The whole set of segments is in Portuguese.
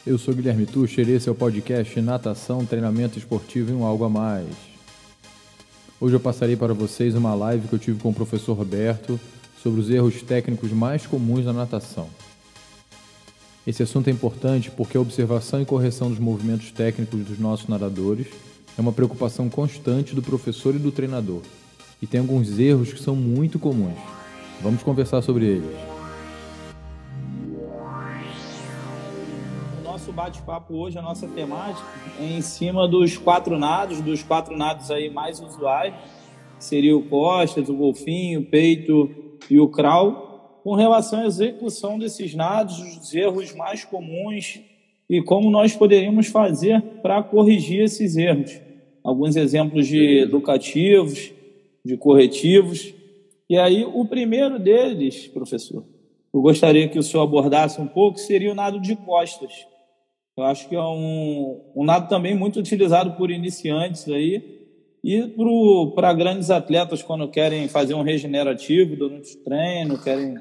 Eu sou Guilherme Tucher e esse é o podcast Natação, Treinamento Esportivo e um Algo a Mais. Hoje eu passarei para vocês uma live que eu tive com o professor Roberto sobre os erros técnicos mais comuns na natação. Esse assunto é importante porque a observação e correção dos movimentos técnicos dos nossos nadadores é uma preocupação constante do professor e do treinador, e tem alguns erros que são muito comuns. Vamos conversar sobre eles. Nosso bate-papo hoje, a nossa temática é em cima dos quatro nados aí mais usuais, que seria o costas, o golfinho, o peito e o crawl, com relação à execução desses nados, os erros mais comuns e como nós poderíamos fazer para corrigir esses erros. Alguns exemplos de educativos, de corretivos. E aí, o primeiro deles, professor, eu gostaria que o senhor abordasse um pouco, seria o nado de costas. Eu acho que é um nado também muito utilizado por iniciantes aí e para grandes atletas quando querem fazer um regenerativo durante o treino, querem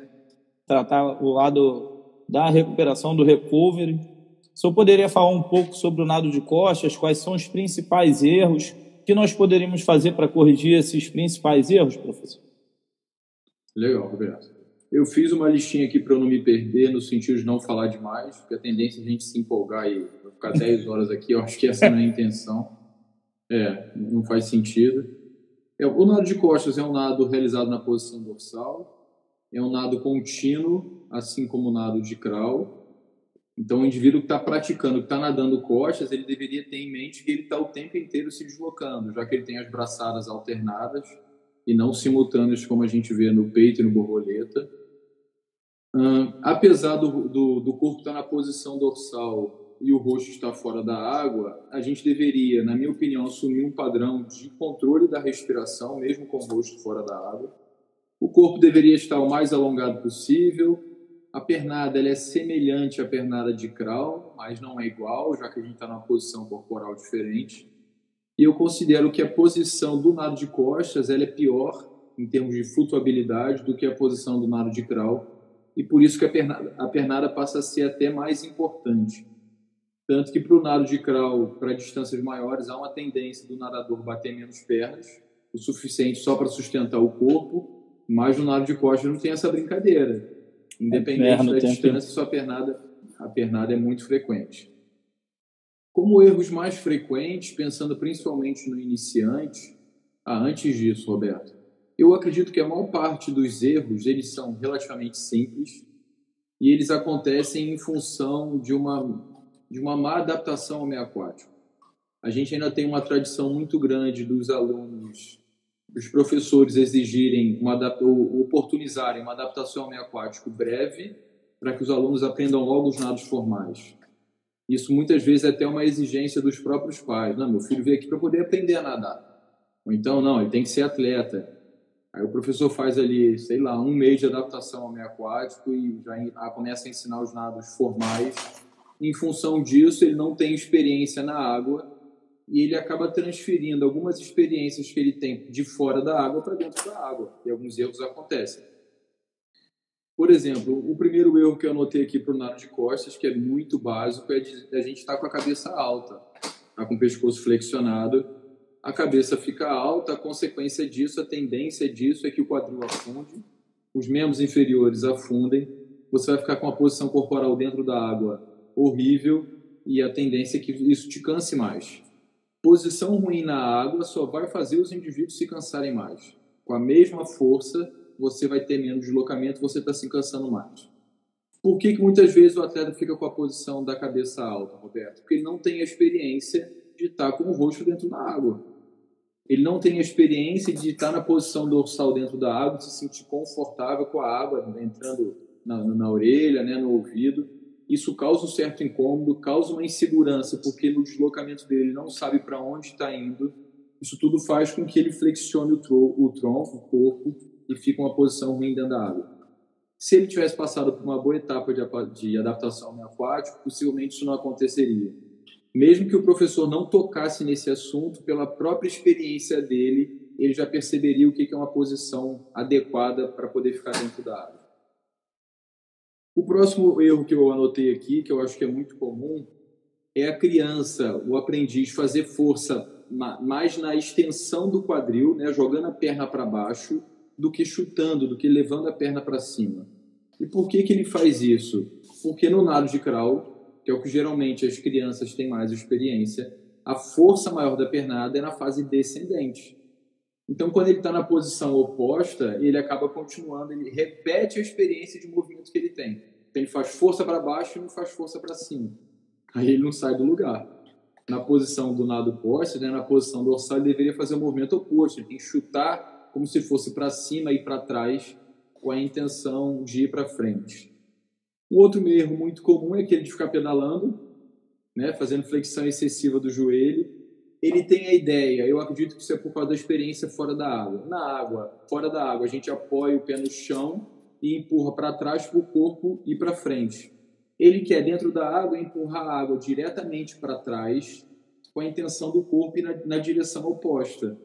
tratar o lado da recuperação, do recovery. O senhor poderia falar um pouco sobre o nado de costas, quais são os principais erros que nós poderíamos fazer para corrigir esses principais erros, professor? Legal, Roberto. Eu fiz uma listinha aqui para eu não me perder, no sentido de não falar demais, porque a tendência é a gente se empolgar e vai ficar 10 horas aqui, eu acho que essa não é a intenção. Não faz sentido. O nado de costas é um nado realizado na posição dorsal, é um nado contínuo, assim como o nado de crawl. Então, o indivíduo que está praticando, que está nadando costas, ele deveria ter em mente que ele está o tempo inteiro se deslocando, já que ele tem as braçadas alternadas e não simultâneas, como a gente vê no peito e no borboleta. Apesar do corpo estar na posição dorsal e o rosto estar fora da água, a gente deveria, na minha opinião, assumir um padrão de controle da respiração, mesmo com o rosto fora da água. O corpo deveria estar o mais alongado possível. A pernada ela é semelhante à pernada de crawl, mas não é igual, já que a gente está numa posição corporal diferente. E eu considero que a posição do nado de costas ela é pior em termos de flutuabilidade do que a posição do nado de crawl. E por isso que a pernada passa a ser até mais importante. Tanto que para o nado de crawl, para distâncias maiores, há uma tendência do nadador bater menos pernas, o suficiente só para sustentar o corpo, mas no nado de costas não tem essa brincadeira. Independente da distância, a pernada é muito frequente. Como erros mais frequentes, pensando principalmente no iniciante, antes disso, Roberto, eu acredito que a maior parte dos erros, eles são relativamente simples e eles acontecem em função de uma má adaptação ao meio aquático. A gente ainda tem uma tradição muito grande dos alunos, dos professores exigirem, oportunizarem uma adaptação ao meio aquático breve para que os alunos aprendam logo os nados formais. Isso muitas vezes é até uma exigência dos próprios pais. Não, meu filho veio aqui para poder aprender a nadar. Ou então, não, ele tem que ser atleta. Aí o professor faz ali, sei lá, um mês de adaptação ao meio aquático e já começa a ensinar os nados formais. Em função disso, ele não tem experiência na água e ele acaba transferindo algumas experiências que ele tem de fora da água para dentro da água. E alguns erros acontecem. Por exemplo, o primeiro erro que eu anotei aqui para o nado de costas, que é muito básico, é a gente estar com a cabeça alta, tá com o pescoço flexionado. A cabeça fica alta, a consequência disso, a tendência disso é que o quadril afunde, os membros inferiores afundem, você vai ficar com a posição corporal dentro da água horrível e a tendência é que isso te canse mais. Posição ruim na água só vai fazer os indivíduos se cansarem mais. Com a mesma força, você vai ter menos deslocamento, você está se cansando mais. Por que muitas vezes o atleta fica com a posição da cabeça alta, Roberto? Porque ele não tem a experiência de estar com o rosto dentro da água. Ele não tem a experiência de estar na posição dorsal dentro da água, de se sentir confortável com a água entrando na orelha, né, no ouvido. Isso causa um certo incômodo, causa uma insegurança, porque no deslocamento dele ele não sabe para onde está indo. Isso tudo faz com que ele flexione o tronco, o corpo, e fique uma posição ruim dentro da água. Se ele tivesse passado por uma boa etapa de adaptação ao meio aquático, possivelmente isso não aconteceria. Mesmo que o professor não tocasse nesse assunto, pela própria experiência dele, ele já perceberia o que é uma posição adequada para poder ficar dentro da água. O próximo erro que eu anotei aqui, que eu acho que é muito comum, é a criança, o aprendiz, fazer força mais na extensão do quadril, né, jogando a perna para baixo, do que chutando, do que levando a perna para cima. E por que ele faz isso? Porque no nado de crawl, que é o que geralmente as crianças têm mais experiência, a força maior da pernada é na fase descendente. Então, quando ele está na posição oposta, ele acaba continuando, ele repete a experiência de movimento que ele tem. Então, ele faz força para baixo e não faz força para cima. Aí ele não sai do lugar. Na posição do nado poste, né, na posição dorsal, ele deveria fazer o movimento oposto. Ele tem que chutar como se fosse para cima e para trás, com a intenção de ir para frente. O outro erro muito comum é aquele de ficar pedalando, né, fazendo flexão excessiva do joelho. Ele tem a ideia, eu acredito que isso é por causa da experiência fora da água. Fora da água, a gente apoia o pé no chão e empurra para trás para o corpo e para frente. Ele quer, dentro da água, empurrar a água diretamente para trás com a intenção do corpo ir na direção oposta.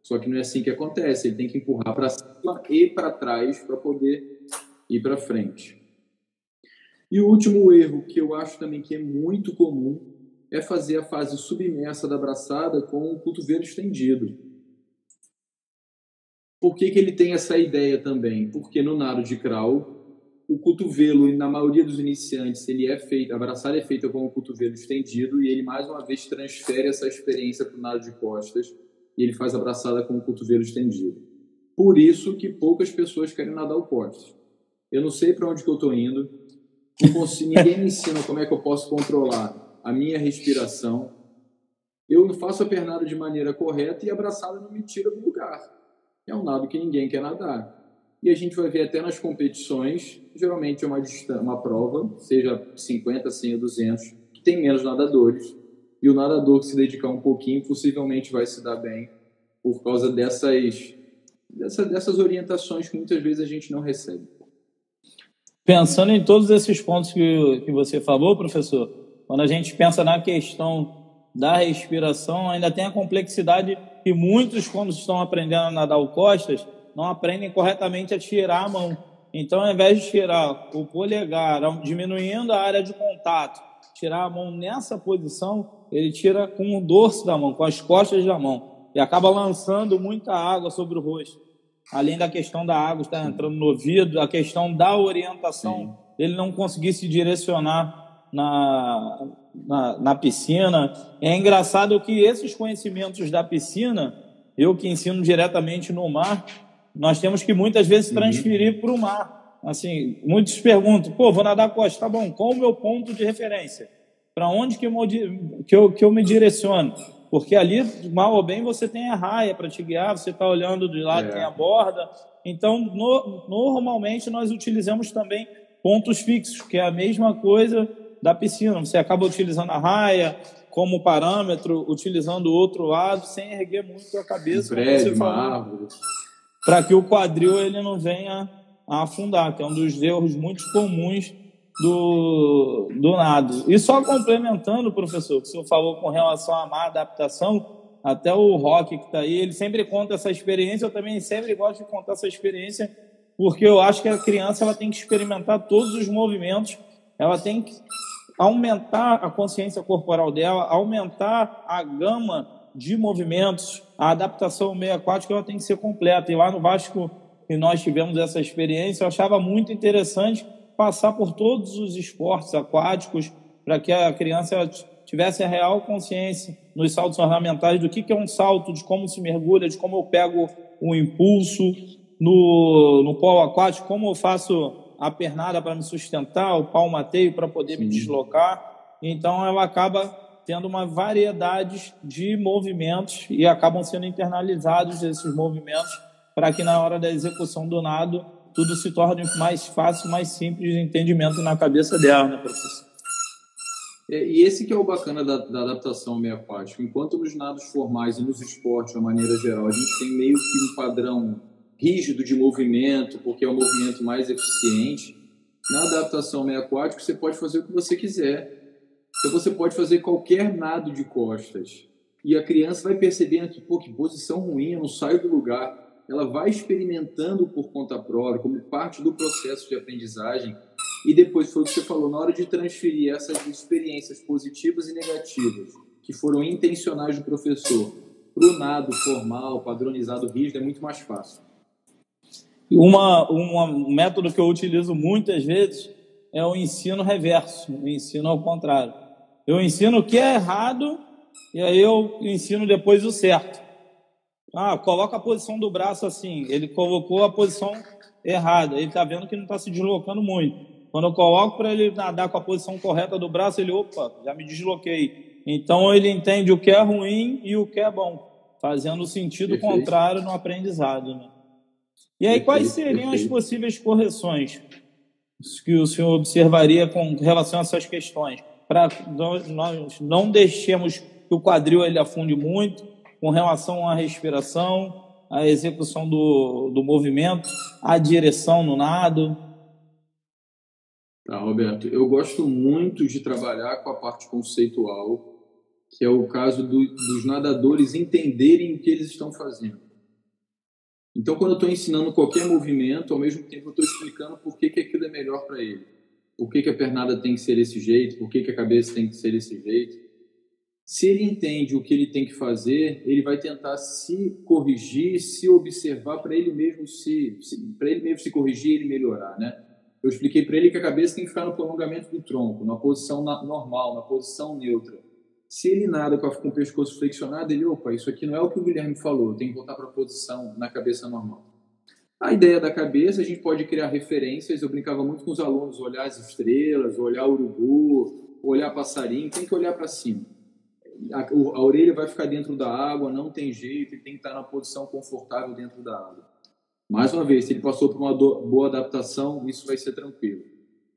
Só que não é assim que acontece, ele tem que empurrar para cima e para trás para poder ir para frente. E o último erro, que eu acho também que é muito comum, é fazer a fase submersa da braçada com o cotovelo estendido. Por que ele tem essa ideia também? Porque no nado de crawl, o cotovelo, na maioria dos iniciantes, a braçada é feita com o cotovelo estendido e ele, mais uma vez, transfere essa experiência para o nado de costas e ele faz a braçada com o cotovelo estendido. Por isso que poucas pessoas querem nadar o poste. Eu não sei para onde que eu estou indo, ninguém me ensina como é que eu posso controlar a minha respiração. Eu não faço a pernada de maneira correta e a braçada não me tira do lugar. É um nado que ninguém quer nadar. E a gente vai ver até nas competições, geralmente é uma prova, seja 50, 100 ou 200, que tem menos nadadores. E o nadador que se dedicar um pouquinho possivelmente vai se dar bem por causa dessas orientações que muitas vezes a gente não recebe. Pensando em todos esses pontos que você falou, professor, quando a gente pensa na questão da respiração, ainda tem a complexidade que muitos, quando estão aprendendo a nadar o costas, não aprendem corretamente a tirar a mão. Então, ao invés de tirar o polegar, diminuindo a área de contato, tirar a mão nessa posição, ele tira com o dorso da mão, com as costas da mão, e acaba lançando muita água sobre o rosto. Além da questão da água estar entrando no ouvido, a questão da orientação, ele não conseguir se direcionar na piscina. É engraçado que esses conhecimentos da piscina, eu que ensino diretamente no mar, nós temos que muitas vezes transferir para o mar. Assim, muitos perguntam, vou nadar costa, tá bom, qual o meu ponto de referência? Para onde que eu me direciono? Porque ali, mal ou bem, você tem a raia para te guiar, você está olhando de lado, tem a borda. Então, normalmente, nós utilizamos também pontos fixos, que é a mesma coisa da piscina. Você acaba utilizando a raia como parâmetro, utilizando o outro lado, sem erguer muito a cabeça. Para que o quadril ele não venha a afundar, que é um dos erros muito comuns do nado. E só complementando, professor, o que o senhor falou com relação à má adaptação, até o Roque que está aí, ele sempre conta essa experiência, eu também sempre gosto de contar essa experiência, porque eu acho que a criança ela tem que experimentar todos os movimentos, ela tem que aumentar a consciência corporal dela, aumentar a gama de movimentos, a adaptação meio aquática ela tem que ser completa. E lá no Vasco, que nós tivemos essa experiência, eu achava muito interessante passar por todos os esportes aquáticos para que a criança tivesse a real consciência nos saltos ornamentais do que é um salto, de como se mergulha, de como eu pego o impulso no polo aquático, como eu faço a pernada para me sustentar, o palmateio para poder me deslocar. Então ela acaba tendo uma variedade de movimentos e acabam sendo internalizados esses movimentos para que na hora da execução do nado tudo se torne mais fácil, mais simples de entendimento na cabeça dela, né, professor? E esse que é o bacana da adaptação meio aquática. Enquanto nos nados formais e nos esportes, de uma maneira geral, a gente tem meio que um padrão rígido de movimento, porque é o movimento mais eficiente, na adaptação meio aquática você pode fazer o que você quiser. Então você pode fazer qualquer nado de costas. E a criança vai percebendo que, que posição ruim, eu não saio do lugar. Ela vai experimentando por conta própria, como parte do processo de aprendizagem. E depois foi o que você falou, na hora de transferir essas experiências positivas e negativas, que foram intencionais do professor, para o nado formal, padronizado, rígido, é muito mais fácil. Um método que eu utilizo muitas vezes é o ensino reverso, o ensino ao contrário. Eu ensino o que é errado e aí eu ensino depois o certo. Coloca a posição do braço assim. Ele colocou a posição errada. Ele está vendo que não está se deslocando muito. Quando eu coloco para ele nadar com a posição correta do braço, ele, já me desloquei. Então ele entende o que é ruim e o que é bom, fazendo o sentido contrário no aprendizado, né? E aí, quais seriam as possíveis correções que o senhor observaria com relação a essas questões? Para nós não deixemos que o quadril ele afunde muito, com relação à respiração, à execução do movimento, à direção no nado. Tá, Roberto, eu gosto muito de trabalhar com a parte conceitual, que é o caso dos nadadores entenderem o que eles estão fazendo. Então, quando eu estou ensinando qualquer movimento, ao mesmo tempo eu estou explicando por que aquilo é melhor para ele. Por que a pernada tem que ser desse jeito, por que a cabeça tem que ser desse jeito. Se ele entende o que ele tem que fazer, ele vai tentar se corrigir, se observar para ele mesmo se corrigir e ele melhorar, né? Eu expliquei para ele que a cabeça tem que ficar no prolongamento do tronco, na posição normal, na posição neutra. Se ele nada com o pescoço flexionado, ele, isso aqui não é o que o Guilherme falou, tem que voltar para a posição na cabeça normal. A ideia da cabeça, a gente pode criar referências, eu brincava muito com os alunos, olhar as estrelas, olhar o urubu, olhar passarinho, tem que olhar para cima. A orelha vai ficar dentro da água, não tem jeito, ele tem que estar na posição confortável dentro da água. Mais uma vez, se ele passou por uma boa adaptação, isso vai ser tranquilo.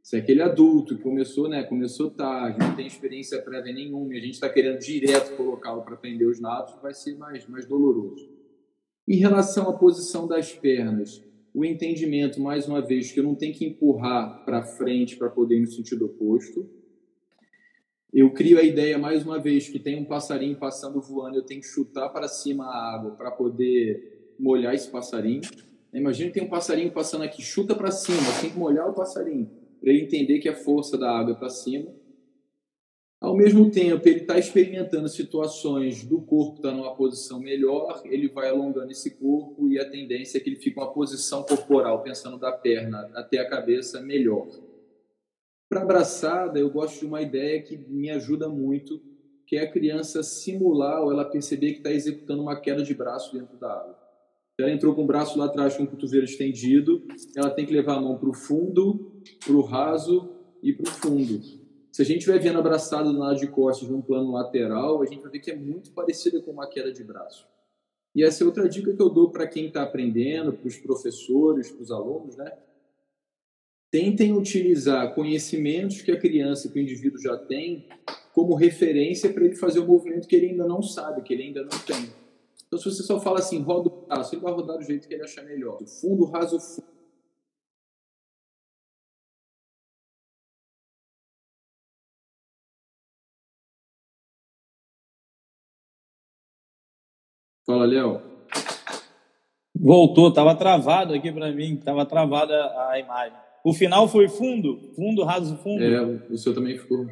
Se é aquele adulto que começou tarde, não tem experiência prévia nenhuma, e a gente está querendo direto colocá-lo para aprender os nados, vai ser mais doloroso. Em relação à posição das pernas, o entendimento, mais uma vez, que eu não tenho que empurrar para frente para poder ir no sentido oposto. Eu crio a ideia, mais uma vez, que tem um passarinho passando voando, eu tenho que chutar para cima a água para poder molhar esse passarinho. Imagina que tem um passarinho passando aqui, chuta para cima, tem que molhar o passarinho, para ele entender que a força da água é para cima. Ao mesmo tempo, ele está experimentando situações do corpo estar numa posição melhor, ele vai alongando esse corpo e a tendência é que ele fique uma posição corporal, pensando da perna até a cabeça, melhor. Para a abraçada, eu gosto de uma ideia que me ajuda muito, que é a criança simular ou ela perceber que está executando uma queda de braço dentro da água. Ela entrou com o braço lá atrás com o cotovelo estendido, ela tem que levar a mão para o fundo, para o raso e para o fundo. Se a gente estiver vendo abraçado no lado de costas num plano lateral, a gente vai ver que é muito parecida com uma queda de braço. E essa é outra dica que eu dou para quem está aprendendo, para os professores, para os alunos, né? Tentem utilizar conhecimentos que a criança, que o indivíduo já tem, como referência para ele fazer o movimento que ele ainda não sabe, que ele ainda não tem. Então, se você só fala assim, roda o braço, ele vai rodar do jeito que ele achar melhor. O fundo, raso, fundo. Fala, Léo. Voltou, estava travado aqui para mim, estava travada a imagem. O final foi fundo, raso, fundo. O seu também ficou.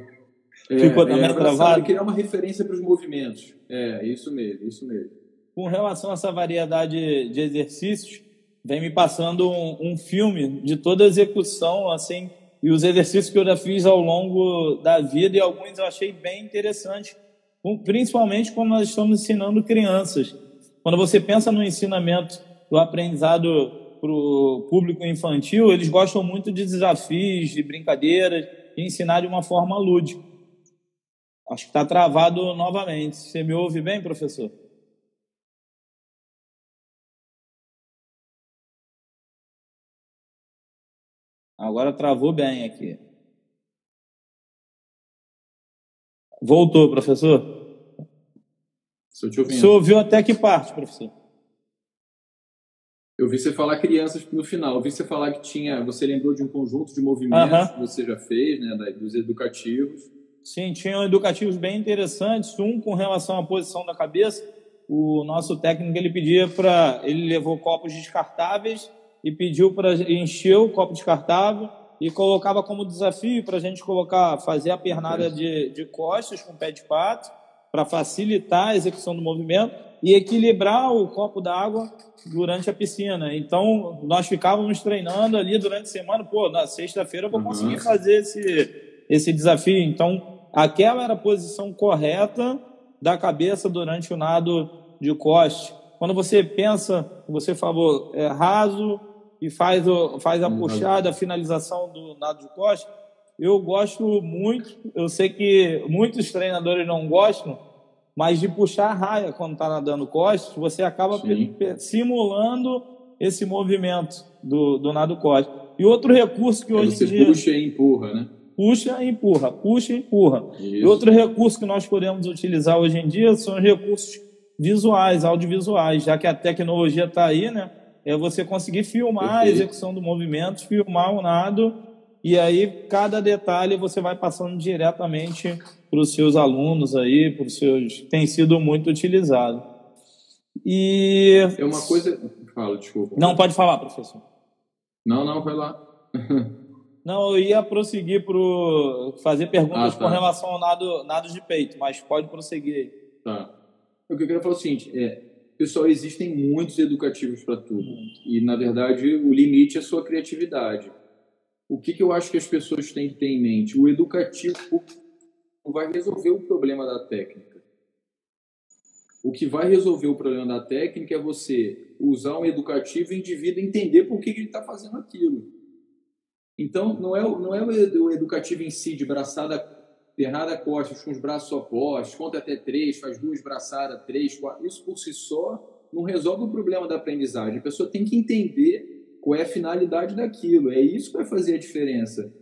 Ficou também travado. Criar uma referência para os movimentos. Isso mesmo. Com relação a essa variedade de exercícios, vem me passando um filme de toda a execução, assim, e os exercícios que eu já fiz ao longo da vida, e alguns eu achei bem interessantes, principalmente quando nós estamos ensinando crianças. Quando você pensa no ensinamento do aprendizado para o público infantil, eles gostam muito de desafios, de brincadeiras, de ensinar de uma forma lúdica. Acho que está travado novamente. Você me ouve bem, professor? Agora travou bem aqui. Voltou, professor? Estou te ouvindo. Você ouviu até que parte, professor? Eu vi você falar crianças no final. Eu vi você falar que você lembrou de um conjunto de movimentos que você já fez, né, dos educativos. Sim, tinham educativos bem interessantes. Um com relação à posição da cabeça. O nosso técnico ele levou copos descartáveis e pediu para encher o copo descartável e colocava como desafio para a gente fazer a pernada de costas com o pé de pato, para facilitar a execução do movimento e equilibrar o copo d'água durante a piscina. Então, nós ficávamos treinando ali durante a semana. Na sexta-feira eu vou conseguir fazer esse desafio. Então, aquela era a posição correta da cabeça durante o nado de costas. Quando você pensa, você falou, raso e faz a puxada, a finalização do nado de costas, eu gosto muito, eu sei que muitos treinadores não gostam, mas de puxar a raia quando está nadando costas, você acaba simulando esse movimento do nado costas. E outro recurso que hoje em dia... Você puxa e empurra, né? Puxa e empurra, puxa e empurra. Isso. E outro recurso que nós podemos utilizar hoje em dia são os recursos visuais, audiovisuais, já que a tecnologia está aí, né? É você conseguir filmar a execução do movimento, filmar o nado, e aí cada detalhe você vai passando diretamente para os seus alunos aí, para os seus... Tem sido muito utilizado. E... É uma coisa... Fala, desculpa. Não, pode falar, professor. Não, vai lá. Não, eu ia prosseguir para fazer perguntas com relação ao nado de peito, mas pode prosseguir aí. Tá. O que eu queria falar é o seguinte, pessoal, existem muitos educativos para tudo. E, na verdade, o limite é a sua criatividade. O que eu acho que as pessoas têm que ter em mente? O educativo não vai resolver o problema da técnica. O que vai resolver o problema da técnica é você usar um educativo e o indivíduo entender por que ele está fazendo aquilo. Então, não é o educativo em si, de braçada, pernada, costas, com os braços opostos, conta até 3, faz 2 braçadas, 3, 4. Isso por si só não resolve o problema da aprendizagem. A pessoa tem que entender qual é a finalidade daquilo. É isso que vai fazer a diferença.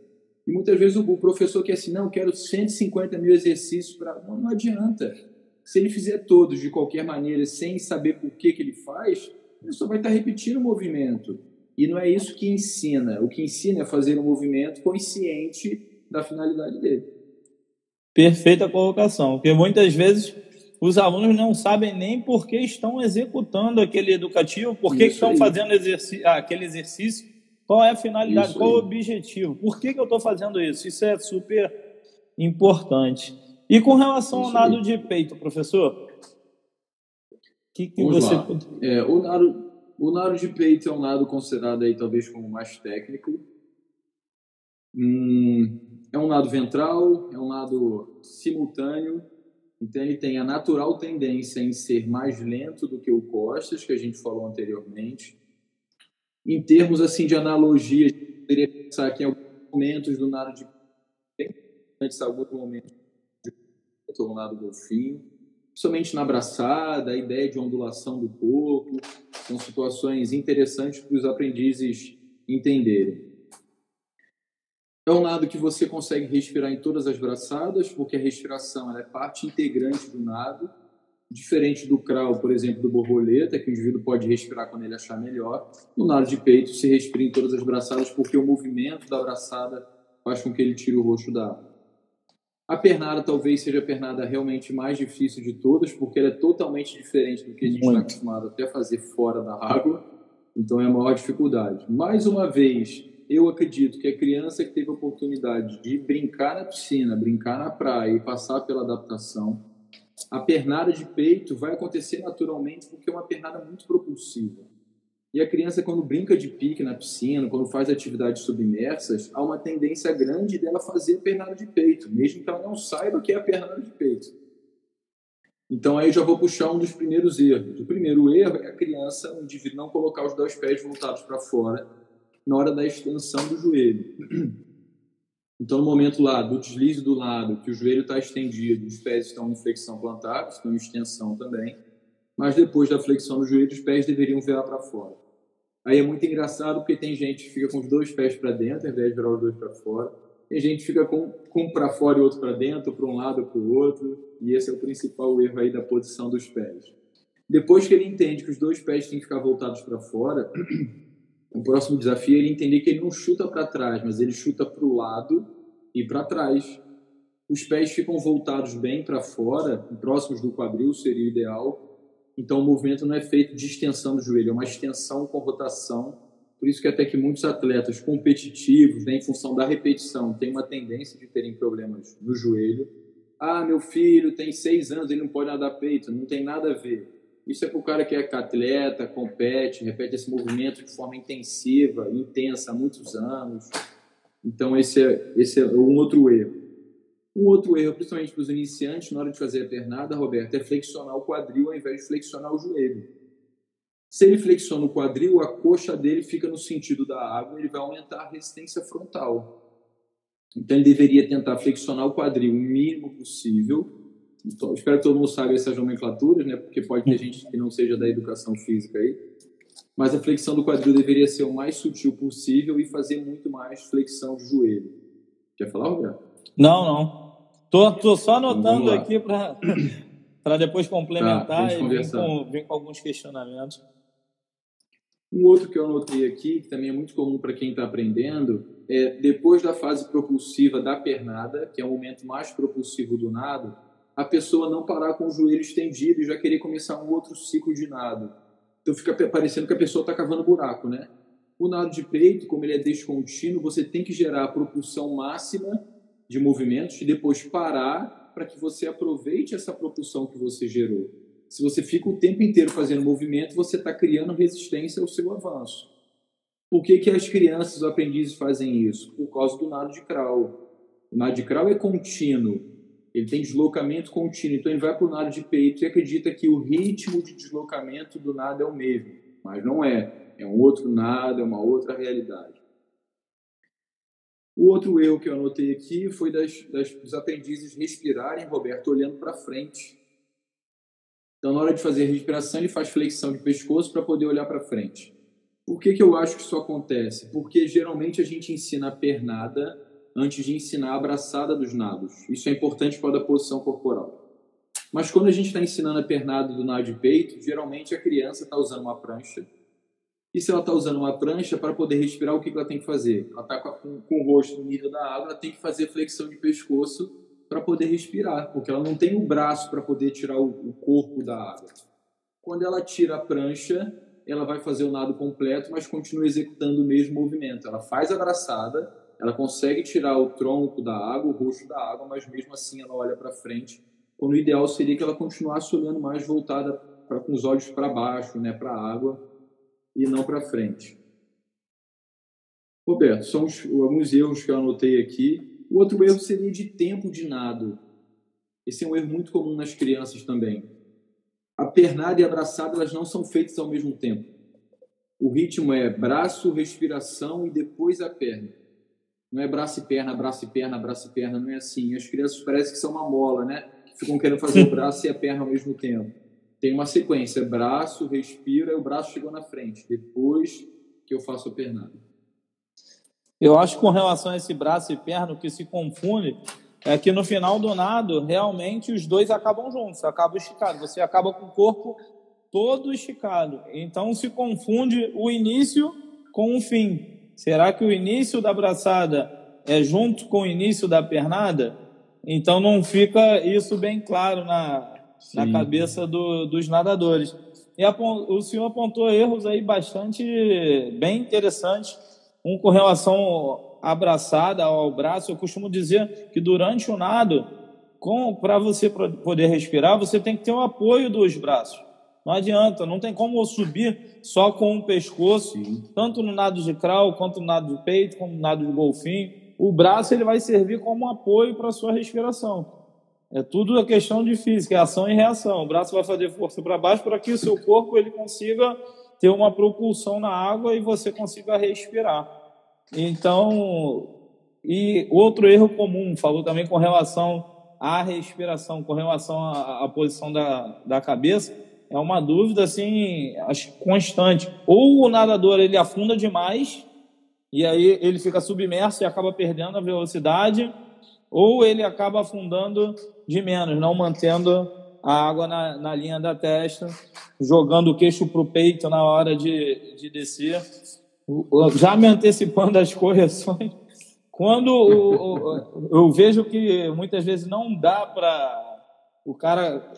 E muitas vezes o professor quer assim, não, quero 150 mil exercícios para... Não adianta. Se ele fizer todos de qualquer maneira, sem saber por que ele faz, ele só vai estar repetindo o movimento. E não é isso que ensina. O que ensina é fazer um movimento consciente da finalidade dele. Perfeita colocação. Porque muitas vezes os alunos não sabem nem por que estão executando aquele educativo, por que estão fazendo aquele exercício, qual é a finalidade, qual é o objetivo, por que eu estou fazendo isso. Isso é super importante. E com relação ao nado de peito, professor? Vamos lá. O nado de peito é um nado considerado aí talvez como mais técnico. É um nado ventral, é um nado simultâneo. Então ele tem a natural tendência em ser mais lento do que o costas, que a gente falou anteriormente. Em termos assim de analogia, eu poderia pensar que em alguns momentos do nado de peito, antes alguns momentos do nado golfinho, somente na braçada, a ideia de ondulação do corpo, são situações interessantes para os aprendizes entenderem. É um nado que você consegue respirar em todas as braçadas, porque a respiração ela é parte integrante do nado, diferente do crawl, por exemplo, do borboleta, que o indivíduo pode respirar quando ele achar melhor. No nado de peito se respira em todas as braçadas, porque o movimento da braçada faz com que ele tire o rosto da água. A pernada talvez seja a pernada realmente mais difícil de todas, porque ela é totalmente diferente do que a gente está acostumado até fazer fora da água, então é a maior dificuldade. Mais uma vez, eu acredito que a criança que teve a oportunidade de brincar na piscina, brincar na praia e passar pela adaptação, a pernada de peito vai acontecer naturalmente porque é uma pernada muito propulsiva. E a criança, quando brinca de pique na piscina, quando faz atividades submersas, há uma tendência grande dela fazer a pernada de peito, mesmo que ela não saiba o que é a pernada de peito. Então aí eu já vou puxar um dos primeiros erros. O primeiro erro é a criança, o indivíduo, não colocar os 2 pés voltados para fora na hora da extensão do joelho. Então no momento lá do deslize do lado, que o joelho está estendido, os pés estão em flexão plantar, estão em extensão também, mas depois da flexão do joelho, os pés deveriam virar para fora. Aí é muito engraçado porque tem gente que fica com os 2 pés para dentro, ao invés de virar os 2 para fora. Tem gente que fica com um para fora e outro para dentro, para um lado ou para o outro. E esse é o principal erro aí da posição dos pés. Depois que ele entende que os 2 pés têm que ficar voltados para fora, o próximo desafio é ele entender que ele não chuta para trás, mas ele chuta para o lado e para trás. Os pés ficam voltados bem para fora, próximos do quadril seria o ideal. Então, o movimento não é feito de extensão do joelho, é uma extensão com rotação Por isso que até que muitos atletas competitivos, né, em função da repetição, têm uma tendência de terem problemas no joelho. Ah, meu filho tem 6 anos, ele não pode nadar peito. Não tem nada a ver. Isso é para o cara que é atleta, compete, repete esse movimento de forma intensiva, intensa há muitos anos. Então, esse é um outro erro. Um outro erro, principalmente para os iniciantes, na hora de fazer a pernada, Roberto, é flexionar o quadril ao invés de flexionar o joelho. Se ele flexiona o quadril, a coxa dele fica no sentido da água e ele vai aumentar a resistência frontal. Então, ele deveria tentar flexionar o quadril o mínimo possível. Então, espero que todo mundo saiba essas nomenclaturas, né? Porque pode ter gente que não seja da educação física aí. Mas a flexão do quadril deveria ser o mais sutil possível e fazer muito mais flexão de joelho. Quer falar, Roberto? Não. Tô só anotando então, aqui para depois complementar e vir com alguns questionamentos. Um outro que eu anotei aqui, que também é muito comum para quem está aprendendo, é depois da fase propulsiva da pernada, que é o momento mais propulsivo do nado, a pessoa não parar com o joelho estendido e já querer começar um outro ciclo de nado. Então fica parecendo que a pessoa está cavando buraco, né? O nado de peito, como ele é descontínuo, você tem que gerar a propulsão máxima de movimentos e depois parar para que você aproveite essa propulsão que você gerou. Se você fica o tempo inteiro fazendo movimento, você está criando resistência ao seu avanço. Por que as crianças, os aprendizes fazem isso? Por causa do nado de crawl. O nado de crawl é contínuo. Ele tem deslocamento contínuo. Então, ele vai para o nado de peito e acredita que o ritmo de deslocamento do nado é o mesmo. Mas não é. É um outro nado, é uma outra realidade. O outro erro que eu anotei aqui foi dos aprendizes respirarem, Roberto, olhando para frente. Então, na hora de fazer a respiração, ele faz flexão de pescoço para poder olhar para frente. Por que eu acho que isso acontece? Porque, geralmente, a gente ensina a pernada antes de ensinar a abraçada dos nados. Isso é importante para a posição corporal. Mas, quando a gente está ensinando a pernada do nado de peito, geralmente a criança está usando uma prancha. E se ela está usando uma prancha, para poder respirar, o que ela tem que fazer? Ela está com o rosto no nível da água, ela tem que fazer flexão de pescoço para poder respirar, porque ela não tem o braço para poder tirar o corpo da água. Quando ela tira a prancha, ela vai fazer o nado completo, mas continua executando o mesmo movimento. Ela faz a braçada, ela consegue tirar o tronco da água, o rosto da água, mas mesmo assim ela olha para frente, quando o ideal seria que ela continuasse olhando mais voltada com os olhos para baixo, né, para a água, e não para frente. Roberto, são alguns erros que eu anotei aqui. O outro erro seria de tempo de nado. Esse é um erro muito comum nas crianças também. A pernada e a abraçada, elas não são feitas ao mesmo tempo. O ritmo é braço, respiração e depois a perna. Não é braço e perna, braço e perna, braço e perna, não é assim. As crianças parecem que são uma mola, né? Que ficam querendo fazer o braço e a perna ao mesmo tempo. Tem uma sequência, braço, respira, e o braço chegou na frente. Depois que eu faço a pernada. Eu acho que com relação a esse braço e perna, o que se confunde é que no final do nado, realmente os dois acabam juntos, acabam esticados. Você acaba com o corpo todo esticado. Então se confunde o início com o fim. Será que o início da braçada é junto com o início da pernada? Então não fica isso bem claro na cabeça dos nadadores. E o senhor apontou erros aí bastante bem interessantes. Um com relação à abraçada, ao braço. Eu costumo dizer que durante o nado, para você poder respirar, você tem que ter o apoio dos braços. Não adianta, não tem como subir só com o pescoço, tanto no nado de crawl, quanto no nado de peito, como no nado de golfinho. O braço ele vai servir como apoio para a sua respiração. É tudo a questão de física, é ação e reação. O braço vai fazer força para baixo para que o seu corpo ele consiga ter uma propulsão na água e você consiga respirar. Então, e outro erro comum, falou também com relação à respiração, com relação à posição da cabeça, é uma dúvida assim, acho constante. Ou o nadador ele afunda demais e aí ele fica submerso e acaba perdendo a velocidade, ou ele acaba afundando de menos, não mantendo a água na linha da testa, jogando o queixo para o peito na hora de descer. Já me antecipando as correções, quando eu vejo que muitas vezes não dá para o cara,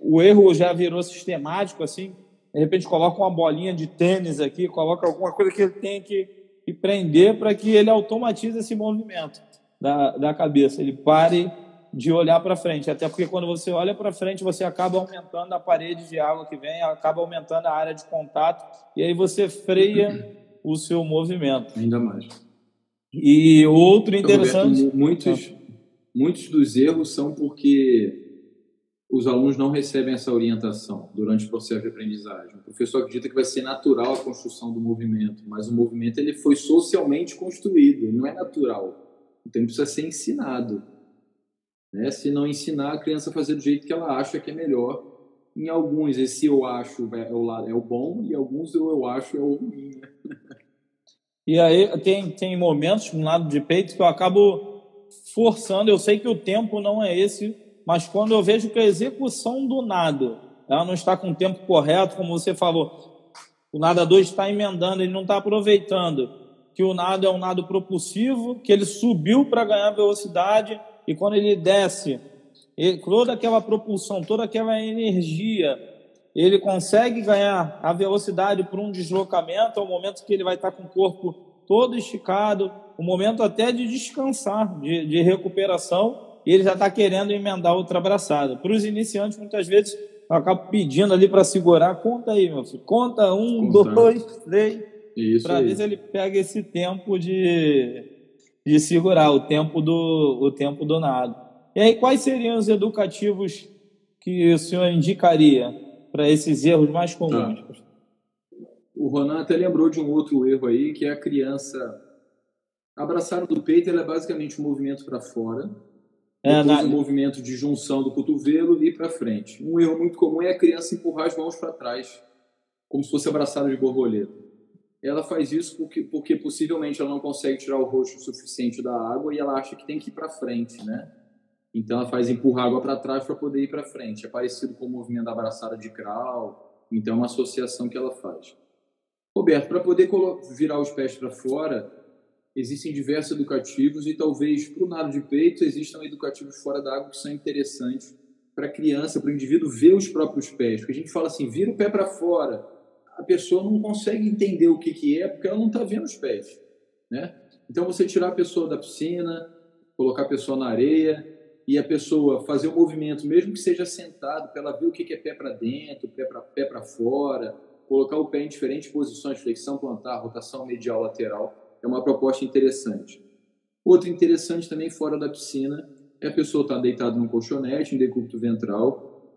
o erro já virou sistemático, assim, de repente coloca uma bolinha de tênis aqui, coloca alguma coisa que ele tem que prender para que ele automatize esse movimento da cabeça, ele pare de olhar para frente, até porque quando você olha para frente, você acaba aumentando a parede de água que vem, acaba aumentando a área de contato, e aí você freia o seu movimento. Ainda mais. E outro interessante... Roberto, muitos dos erros são porque os alunos não recebem essa orientação durante o processo de aprendizagem. O professor acredita que vai ser natural a construção do movimento, mas o movimento ele foi socialmente construído, ele não é natural. Então ele precisa ser ensinado. Né? Se não ensinar a criança a fazer do jeito que ela acha que é melhor, em alguns esse eu acho é o bom e alguns eu acho é o ruim. Né? E aí tem momentos no lado de peito que eu acabo forçando, eu sei que o tempo não é esse, mas quando eu vejo que a execução do nado ela não está com o tempo correto, como você falou, o nadador está emendando, ele não está aproveitando que o nado é um nado propulsivo, que ele subiu para ganhar velocidade e quando ele desce, toda aquela propulsão, toda aquela energia, ele consegue ganhar a velocidade por um deslocamento, é o momento que ele vai estar com o corpo todo esticado, o momento até de descansar, de recuperação, e ele já está querendo emendar outra braçada. Para os iniciantes, muitas vezes, eu acabo pedindo ali para segurar, conta aí, meu filho, conta 1, 2, 3, para ver se ele pega esse tempo de segurar, o tempo do nado. E aí, quais seriam os educativos que o senhor indicaria para esses erros mais comuns? O Ronan até lembrou de um outro erro aí, que é a criança abraçar do peito, ela é basicamente um movimento para fora, depois um movimento de junção do cotovelo e para frente. Um erro muito comum é a criança empurrar as mãos para trás, como se fosse abraçada de borboleta. Ela faz isso porque possivelmente ela não consegue tirar o rosto suficiente da água e ela acha que tem que ir para frente, né? Então ela faz empurrar a água para trás para poder ir para frente. É parecido com o movimento da abraçada de crawl, então é uma associação que ela faz. Roberto, para poder virar os pés para fora, existem diversos educativos e talvez para o nado de peito existam educativos fora da água que são interessantes para a criança, para o indivíduo ver os próprios pés. Porque a gente fala assim, vira o pé para fora. A pessoa não consegue entender o que é porque ela não está vendo os pés. Né? Então você tirar a pessoa da piscina, colocar a pessoa na areia e a pessoa fazer o movimento, mesmo que seja sentado, para ela ver o que é pé para dentro, pé para fora, colocar o pé em diferentes posições, flexão plantar, rotação medial lateral, é uma proposta interessante. Outro interessante também fora da piscina é a pessoa estar deitada num colchonete, em decúbito ventral,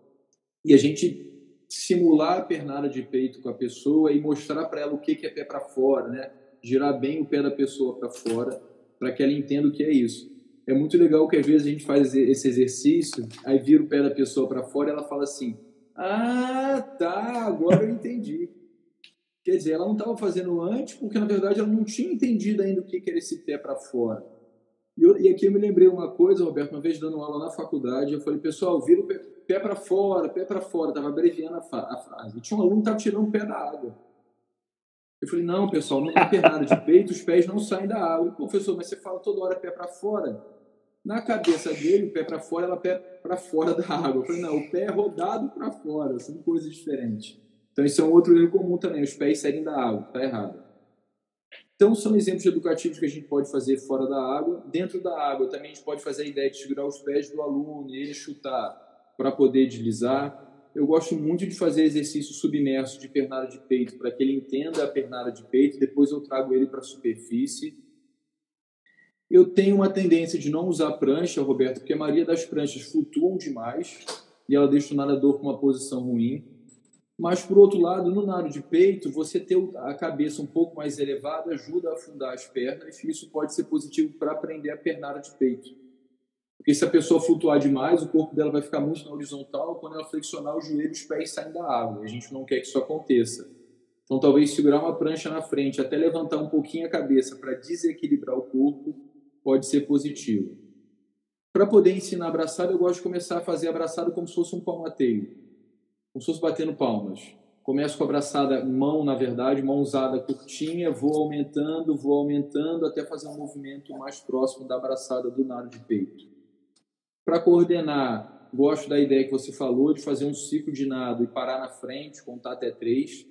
e a gente simular a pernada de peito com a pessoa e mostrar para ela o que é pé para fora, né? Girar bem o pé da pessoa para fora, para que ela entenda o que é isso. É muito legal que às vezes a gente faz esse exercício, aí vira o pé da pessoa para fora e ela fala assim, ah, tá, agora eu entendi. Quer dizer, ela não estava fazendo antes porque, na verdade, ela não tinha entendido ainda o que era esse pé para fora. E aqui eu me lembrei uma coisa, Roberto, uma vez dando aula na faculdade, eu falei, pessoal, vira o pé para fora, estava abreviando a frase. E tinha um aluno que estava tirando o pé da água. Eu falei, não, pessoal, não tem pernada de peito, os pés não saem da água. E, professor, mas você fala toda hora pé para fora? Na cabeça dele, o pé para fora, ela pé para fora da água. Eu falei, não, o pé é rodado para fora, são coisas diferentes. Então, isso é um outro erro comum também, os pés saírem da água, está errado. Então, são exemplos educativos que a gente pode fazer fora da água. Dentro da água, também a gente pode fazer a ideia de segurar os pés do aluno e ele chutar para poder deslizar. Eu gosto muito de fazer exercício submerso de pernada de peito, para que ele entenda a pernada de peito, depois eu trago ele para a superfície. Eu tenho uma tendência de não usar prancha, Roberto, porque a maioria das pranchas flutuam demais e ela deixa o nadador com uma posição ruim. Mas, por outro lado, no nado de peito, você ter a cabeça um pouco mais elevada ajuda a afundar as pernas e isso pode ser positivo para aprender a pernada de peito. Porque se a pessoa flutuar demais, o corpo dela vai ficar muito na horizontal, quando ela flexionar os joelhos, os pés saem da água. A gente não quer que isso aconteça. Então, talvez segurar uma prancha na frente, até levantar um pouquinho a cabeça para desequilibrar o corpo, pode ser positivo. Para poder ensinar abraçado, eu gosto de começar a fazer abraçado como se fosse um palmateio. Como se fosse batendo palmas. Começo com a abraçada, mãozada curtinha, vou aumentando, até fazer um movimento mais próximo da abraçada do nado de peito. Para coordenar, Gosto da ideia que você falou de fazer um ciclo de nado e parar na frente, contar até 3.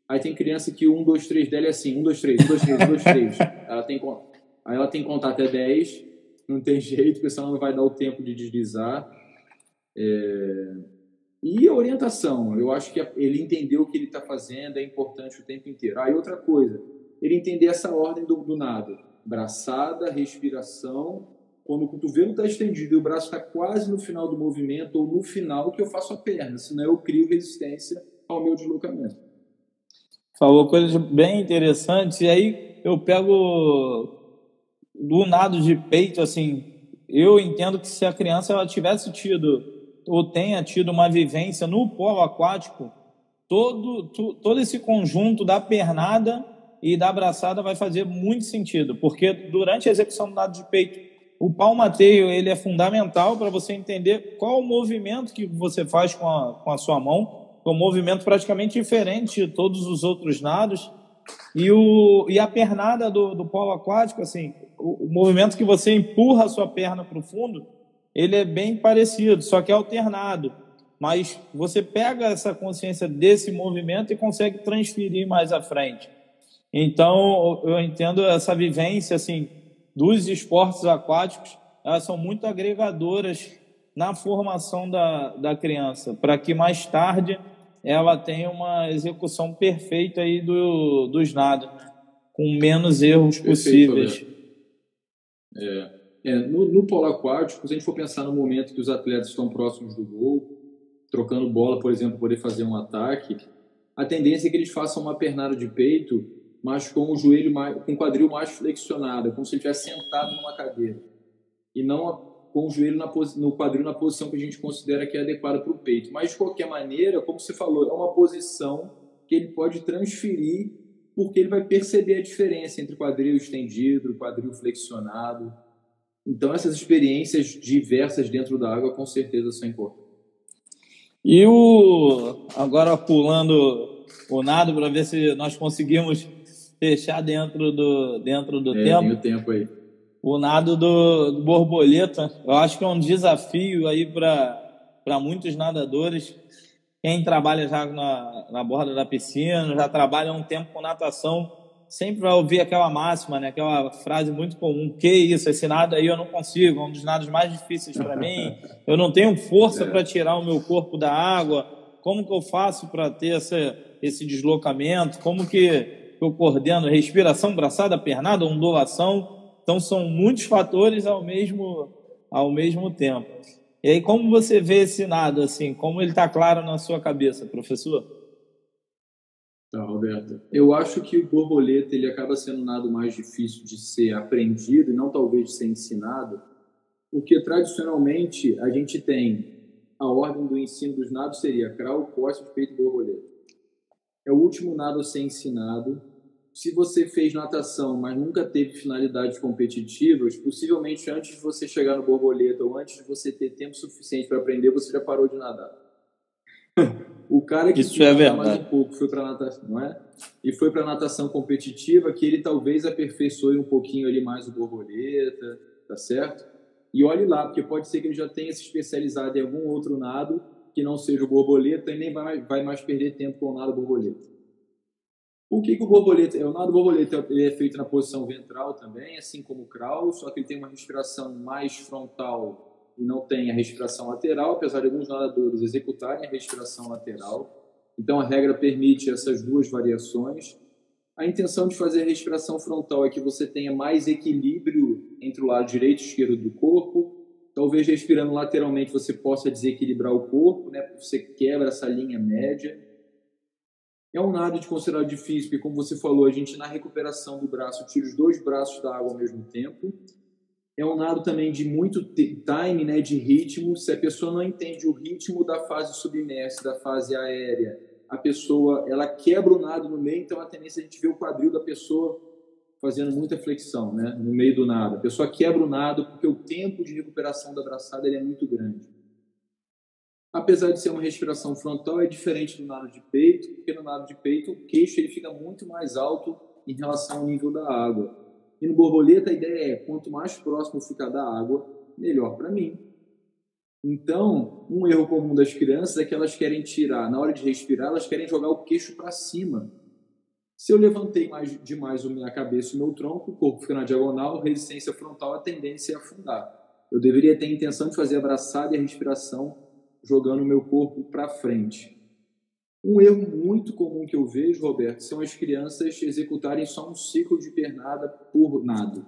Aí tem criança que 1, 2, 3 dela é assim, 1, 2, 3, 1, 2, 3, 1, 2, 3. Aí ela tem que contar até 10, não tem jeito, porque senão não vai dar o tempo de deslizar. E a orientação, eu acho que ele entendeu o que ele está fazendo, é importante o tempo inteiro. E outra coisa, ele entender essa ordem do nado. Braçada, respiração. Quando o cotovelo está estendido e o braço está quase no final do movimento, ou no final, que eu faço a perna, senão eu crio resistência ao meu deslocamento. Falou coisas bem interessantes, e aí eu pego do nado de peito, assim, eu entendo que se a criança ela tivesse tido, ou tenha tido uma vivência no polo aquático, todo esse conjunto da pernada e da abraçada vai fazer muito sentido, porque durante a execução do nado de peito, o palmateio ele é fundamental para você entender qual o movimento que você faz com a sua mão, um movimento praticamente diferente de todos os outros nados, e a pernada do polo aquático, assim, o movimento que você empurra a sua perna para o fundo, ele é bem parecido, só que é alternado, mas você pega essa consciência desse movimento e consegue transferir mais à frente. Então, eu entendo essa vivência, assim, dos esportes aquáticos, elas são muito agregadoras na formação da criança, para que mais tarde ela tenha uma execução perfeita aí dos nados, com menos erros possíveis. No polo aquático, se a gente for pensar no momento que os atletas estão próximos do gol, trocando bola, por exemplo, poder fazer um ataque, a tendência é que eles façam uma pernada de peito, mas com o joelho com o quadril mais flexionado, como se ele estivesse sentado numa cadeira, e não com o joelho no quadril na posição que a gente considera que é adequada para o peito. Mas, de qualquer maneira, como você falou, é uma posição que ele pode transferir, porque ele vai perceber a diferença entre quadril estendido e quadril flexionado. Então, essas experiências diversas dentro da água, com certeza, são importantes. E agora pulando o nado, para ver se nós conseguimos fechar dentro do tempo. Tem o tempo aí. O nado do borboleta, eu acho que é um desafio aí para muitos nadadores. Quem trabalha já na borda da piscina, já trabalha há um tempo com natação, sempre vai ouvir aquela máxima, né? Aquela frase muito comum: que isso, esse nado aí eu não consigo, é um dos nados mais difíceis para mim, eu não tenho força para tirar o meu corpo da água, como que eu faço para ter esse deslocamento, como que eu coordeno respiração, braçada, pernada, ondulação. Então, são muitos fatores ao mesmo tempo. E aí, como você vê esse nado, assim? Como ele está claro na sua cabeça, professor? Tá, Roberto. Eu acho que o borboleta ele acaba sendo um nado mais difícil de ser aprendido e não talvez de ser ensinado, porque tradicionalmente a gente tem a ordem do ensino dos nados seria crawl, costas, peito e borboleta. É o último nado a ser ensinado. Se você fez natação, mas nunca teve finalidades competitivas, possivelmente antes de você chegar no borboleta ou antes de você ter tempo suficiente para aprender, você já parou de nadar. O cara que isso é verdade. Mais um pouco foi para natação, não é? E foi para natação competitiva, que ele talvez aperfeiçoe um pouquinho ali mais o borboleta, tá certo? E olhe lá, porque pode ser que ele já tenha se especializado em algum outro nado que não seja o borboleta e nem vai mais perder tempo com o nado borboleta. O que o borboleta é? O nado borboleta ele é feito na posição ventral também, assim como o crawl, só que ele tem uma respiração mais frontal e não tem a respiração lateral, apesar de alguns nadadores executarem a respiração lateral. Então a regra permite essas duas variações. A intenção de fazer a respiração frontal é que você tenha mais equilíbrio entre o lado direito e esquerdo do corpo. Talvez respirando lateralmente você possa desequilibrar o corpo, né? Você quebra essa linha média. É um nado de considerar difícil, porque como você falou, a gente na recuperação do braço tira os dois braços da água ao mesmo tempo. É um nado também de muito time, né, de ritmo. Se a pessoa não entende o ritmo da fase submersa, da fase aérea, a pessoa ela quebra o nado no meio, então a tendência é a gente ver o quadril da pessoa fazendo muita flexão, né, no meio do nado. A pessoa quebra o nado porque o tempo de recuperação da braçada ele é muito grande. Apesar de ser uma respiração frontal, é diferente do nado de peito, porque no nado de peito o queixo ele fica muito mais alto em relação ao nível da água. E no borboleta a ideia é, quanto mais próximo ficar da água, melhor para mim. Então, um erro comum das crianças é que elas querem tirar, na hora de respirar, elas querem jogar o queixo para cima. Se eu levantei demais a minha cabeça e o meu tronco, o corpo fica na diagonal, resistência frontal, a tendência é afundar. Eu deveria ter a intenção de fazer a abraçada e a respiração jogando o meu corpo para frente. Um erro muito comum que eu vejo, Roberto, são as crianças executarem só um ciclo de pernada por nado.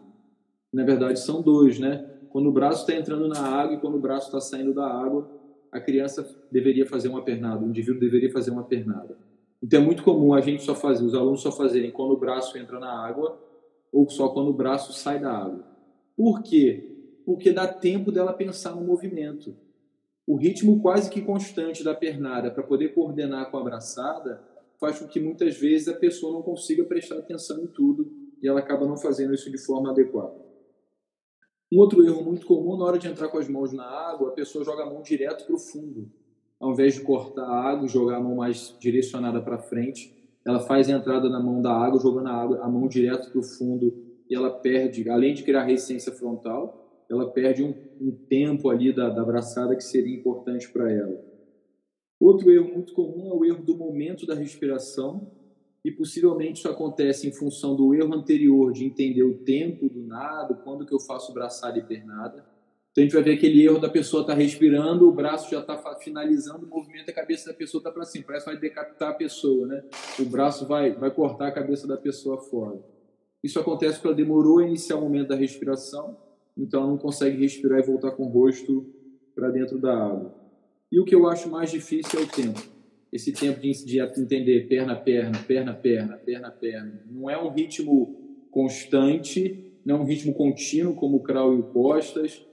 Na verdade, são dois, né? Quando o braço está entrando na água e quando o braço está saindo da água, a criança deveria fazer uma pernada, o indivíduo deveria fazer uma pernada. Então é muito comum os alunos só fazerem quando o braço entra na água ou só quando o braço sai da água. Por quê? Porque dá tempo dela pensar no movimento. O ritmo quase que constante da pernada para poder coordenar com a abraçada faz com que muitas vezes a pessoa não consiga prestar atenção em tudo e ela acaba não fazendo isso de forma adequada. Um outro erro muito comum, na hora de entrar com as mãos na água, a pessoa joga a mão direto para o fundo. Ao invés de cortar a água e jogar a mão mais direcionada para frente, ela faz a entrada na mão da água, jogando a mão direto para o fundo, e ela perde, além de criar resistência frontal, ela perde um tempo ali da abraçada que seria importante para ela. Outro erro muito comum é o erro do momento da respiração, e possivelmente isso acontece em função do erro anterior de entender o tempo do nado, quando que eu faço braçada e pernada. Então a gente vai ver aquele erro da pessoa estar respirando, o braço já está finalizando o movimento, a cabeça da pessoa está para cima, parece que vai decapitar a pessoa, né? O braço vai cortar a cabeça da pessoa fora. Isso acontece porque ela demorou a iniciar o momento da respiração, então ela não consegue respirar e voltar com o rosto para dentro da água. E o que eu acho mais difícil é o tempo. Esse tempo de entender perna, perna, perna, perna, perna, perna. Não é um ritmo constante, não é um ritmo contínuo como o crawl e o costas.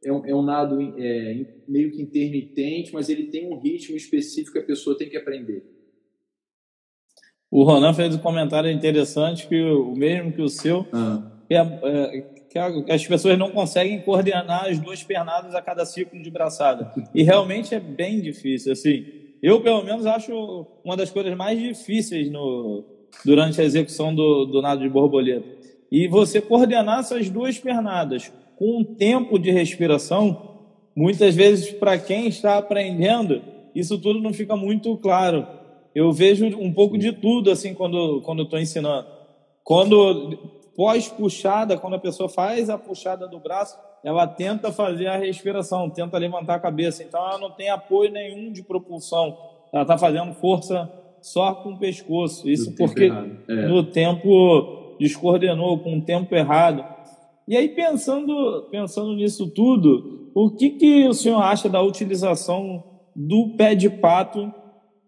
É um nado meio que intermitente, mas ele tem um ritmo específico que a pessoa tem que aprender. O Ronan fez um comentário interessante, o mesmo que o seu, que as pessoas não conseguem coordenar as duas pernadas a cada ciclo de braçada. E realmente é bem difícil, assim. Eu, pelo menos, acho uma das coisas mais difíceis durante a execução do nado de borboleta. E você coordenar essas duas pernadas com um tempo de respiração, muitas vezes, para quem está aprendendo, isso tudo não fica muito claro. Eu vejo um pouco de tudo, assim, quando estou ensinando. Pós-puxada, quando a pessoa faz a puxada do braço, ela tenta fazer a respiração, tenta levantar a cabeça. Então, ela não tem apoio nenhum de propulsão. Ela está fazendo força só com o pescoço. Isso porque no tempo descoordenou, com o tempo errado. E aí, pensando nisso tudo, o que o senhor acha da utilização do pé de pato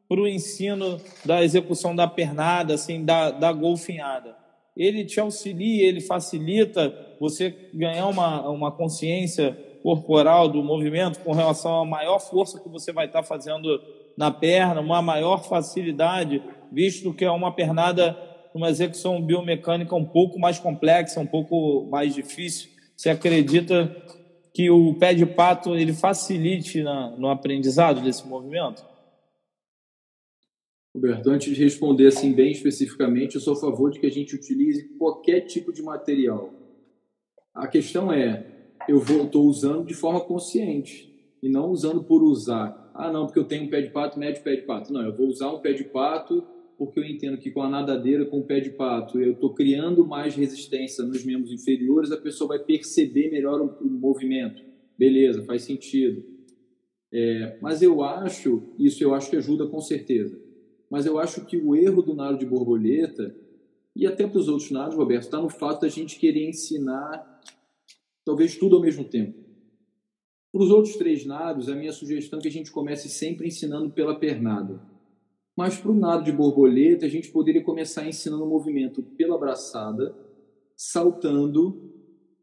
para o ensino da execução da pernada, assim, da golfinhada? Ele te auxilia, ele facilita você ganhar uma consciência corporal do movimento com relação à maior força que você vai estar fazendo na perna, uma maior facilidade, visto que é uma pernada, uma execução biomecânica um pouco mais complexa, um pouco mais difícil. Você acredita que o pé de pato ele facilite no aprendizado desse movimento? Roberto, antes de responder assim bem especificamente, eu sou a favor de que a gente utilize qualquer tipo de material. A questão eu estou usando de forma consciente e não usando por usar. Ah, não, porque eu tenho um pé de pato, médio pé de pato. Não, eu vou usar um pé de pato porque eu entendo que com a nadadeira, com o pé de pato, eu estou criando mais resistência nos membros inferiores, a pessoa vai perceber melhor o movimento. Beleza, faz sentido. Mas eu acho que ajuda com certeza. Mas eu acho que o erro do nado de borboleta, e até para os outros nados, Roberto, está no fato da gente querer ensinar talvez tudo ao mesmo tempo. Para os outros 3 nados, a minha sugestão é que a gente comece sempre ensinando pela pernada. Mas para o nado de borboleta, a gente poderia começar ensinando o movimento pela braçada, saltando,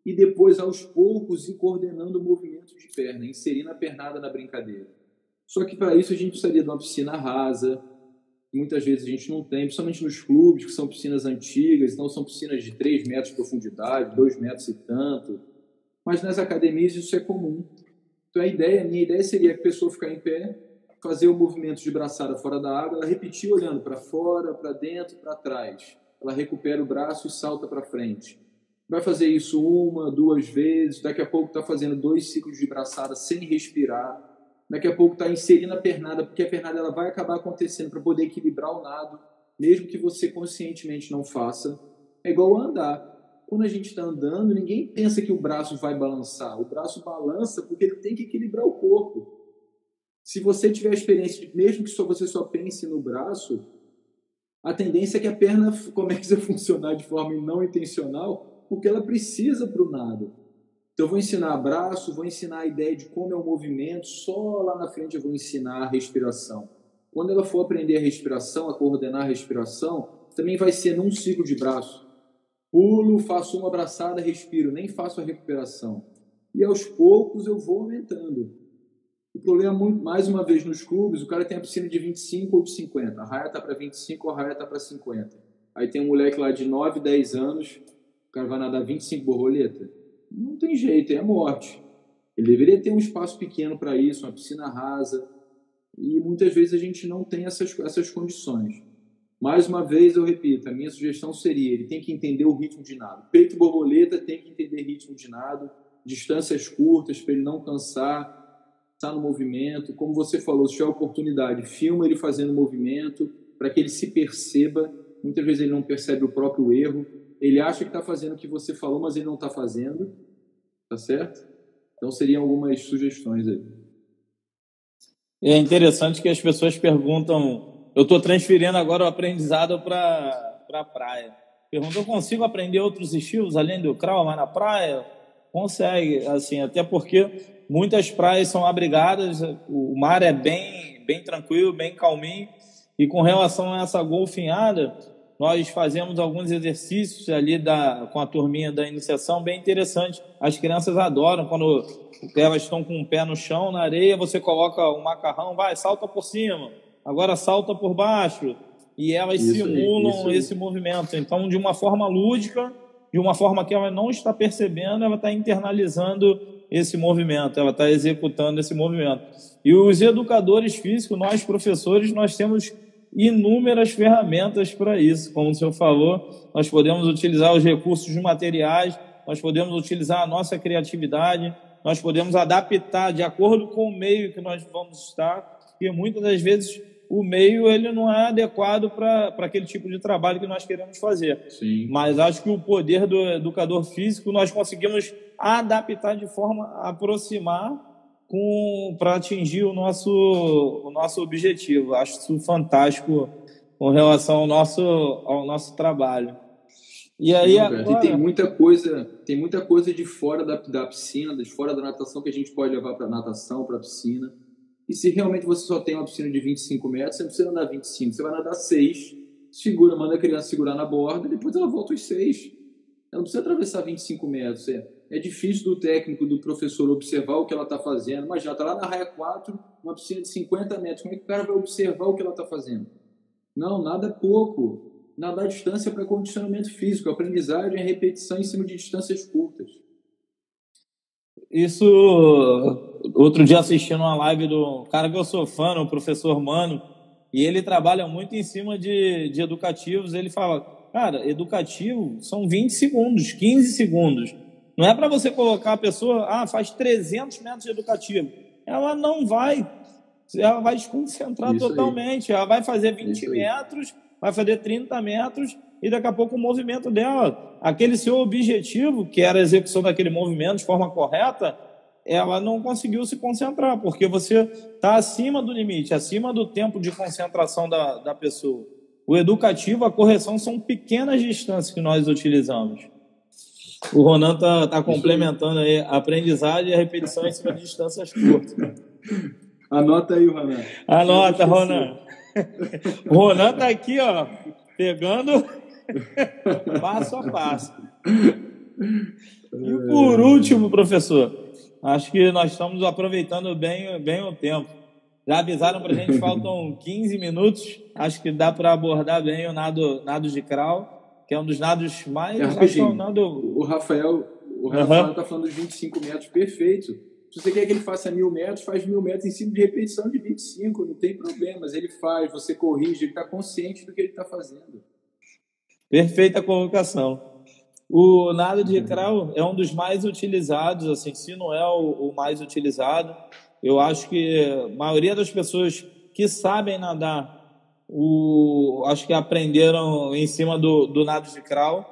e depois, aos poucos, ir coordenando o movimento de perna, inserindo a pernada na brincadeira. Só que para isso a gente precisaria de uma piscina rasa, muitas vezes a gente não tem, principalmente nos clubes, que são piscinas antigas, então são piscinas de 3 metros de profundidade, 2 metros e tanto. Mas nas academias isso é comum. Então minha ideia seria que a pessoa ficar em pé, fazer o movimento de braçada fora da água, ela repetir olhando para fora, para dentro, para trás. Ela recupera o braço e salta para frente. vai fazer isso 1, 2 vezes, daqui a pouco está fazendo 2 ciclos de braçada sem respirar, daqui a pouco está inserindo a pernada, porque a pernada ela vai acabar acontecendo para poder equilibrar o nado, mesmo que você conscientemente não faça. É igual a andar. Quando a gente está andando, ninguém pensa que o braço vai balançar. O braço balança porque ele tem que equilibrar o corpo. Se você tiver a experiência, mesmo que você só pense no braço, a tendência é que a perna comece a funcionar de forma não intencional, porque ela precisa para o nado. Então, eu vou ensinar braço, vou ensinar a ideia de como é o movimento, só lá na frente eu vou ensinar a respiração. Quando ela for aprender a respiração, a coordenar a respiração, também vai ser num ciclo de braço. Pulo, faço uma abraçada, respiro, nem faço a recuperação. E aos poucos eu vou aumentando. O problema, mais uma vez, nos clubes, o cara tem a piscina de 25 ou de 50. A raia está para 25 ou a raia está para 50. Aí tem um moleque lá de 9, 10 anos, o cara vai nadar 25 borboleta. Não tem jeito, é morte. Ele deveria ter um espaço pequeno para isso, uma piscina rasa. E muitas vezes a gente não tem essas condições. Mais uma vez, eu repito, a minha sugestão seria, ele tem que entender o ritmo de nado. Peito borboleta tem que entender ritmo de nado, distâncias curtas para ele não cansar, estar no movimento. Como você falou, se tiver oportunidade, filma ele fazendo movimento, para que ele se perceba. Muitas vezes ele não percebe o próprio erro. Ele acha que está fazendo o que você falou, mas ele não está fazendo. Tá certo? Então, seriam algumas sugestões aí. É interessante que as pessoas perguntam... Eu estou transferindo agora o aprendizado para a praia. Pergunta, eu consigo aprender outros estilos além do crawl, mas na praia? Consegue, assim, até porque muitas praias são abrigadas, o mar é bem tranquilo, bem calminho, e com relação a essa golfinhada, nós fazemos alguns exercícios ali com a turminha da iniciação bem interessante. As crianças adoram quando elas estão com o pé no chão, na areia, você coloca um macarrão, vai, salta por cima, agora salta por baixo, e elas simulam esse movimento. Então, de uma forma lúdica, de uma forma que ela não está percebendo, ela está internalizando esse movimento, ela está executando esse movimento. E os educadores físicos, nós professores, nós temos inúmeras ferramentas para isso. Como o senhor falou, nós podemos utilizar os recursos materiais, nós podemos utilizar a nossa criatividade, nós podemos adaptar de acordo com o meio que nós vamos estar, porque muitas das vezes o meio ele não é adequado para aquele tipo de trabalho que nós queremos fazer. Sim. Mas acho que o poder do educador físico nós conseguimos adaptar de forma a aproximar para atingir o nosso objetivo. Acho isso fantástico com relação ao nosso trabalho. E aí agora... tem muita coisa de fora da piscina, de fora da natação que a gente pode levar para a natação, para a piscina. E se realmente você só tem uma piscina de 25 metros, você não precisa nadar 25, você vai nadar 6, manda a criança segurar na borda e depois ela volta os 6. Ela não precisa atravessar 25 metros. É difícil do técnico, do professor observar o que ela está fazendo, mas já está lá na raia 4, uma piscina de 50 metros. Como é que o cara vai observar o que ela está fazendo? Não, nada é pouco. Nadar à distância para condicionamento físico. A aprendizagem é repetição em cima de distâncias curtas. Isso, outro dia assistindo uma live do cara que eu sou fã, o professor Mano, e ele trabalha muito em cima de educativos. Ele fala, cara, educativo são 20 segundos, 15 segundos. Não é para você colocar a pessoa, faz 300 metros de educativo. Ela não vai, ela vai desconcentrar totalmente. Ela vai fazer 20 metros, vai fazer 30 metros, e daqui a pouco o movimento dela, aquele seu objetivo, que era a execução daquele movimento de forma correta, ela não conseguiu se concentrar, porque você está acima do limite, acima do tempo de concentração da pessoa. O educativo, a correção, são pequenas distâncias que nós utilizamos. O Ronan está complementando aí a aprendizagem e a repetição em cima de distâncias curtas. Anota aí, Ronan. Anota, Ronan. O Ronan está aqui, ó, pegando passo a passo. E por último, professor, acho que nós estamos aproveitando bem o tempo. Já avisaram para a gente, faltam 15 minutos. Acho que dá para abordar bem o nado de crawl, que é um dos nados mais... O Rafael está falando de 25 metros, perfeito. Se você quer que ele faça 1.000 metros, faz 1.000 metros em cima de repetição de 25, não tem problema. Mas ele faz, você corrige, ele está consciente do que ele está fazendo. Perfeita colocação. O nado de crawl é um dos mais utilizados, assim, se não é o mais utilizado. Eu acho que a maioria das pessoas que sabem nadar, acho que aprenderam em cima do nado de crawl.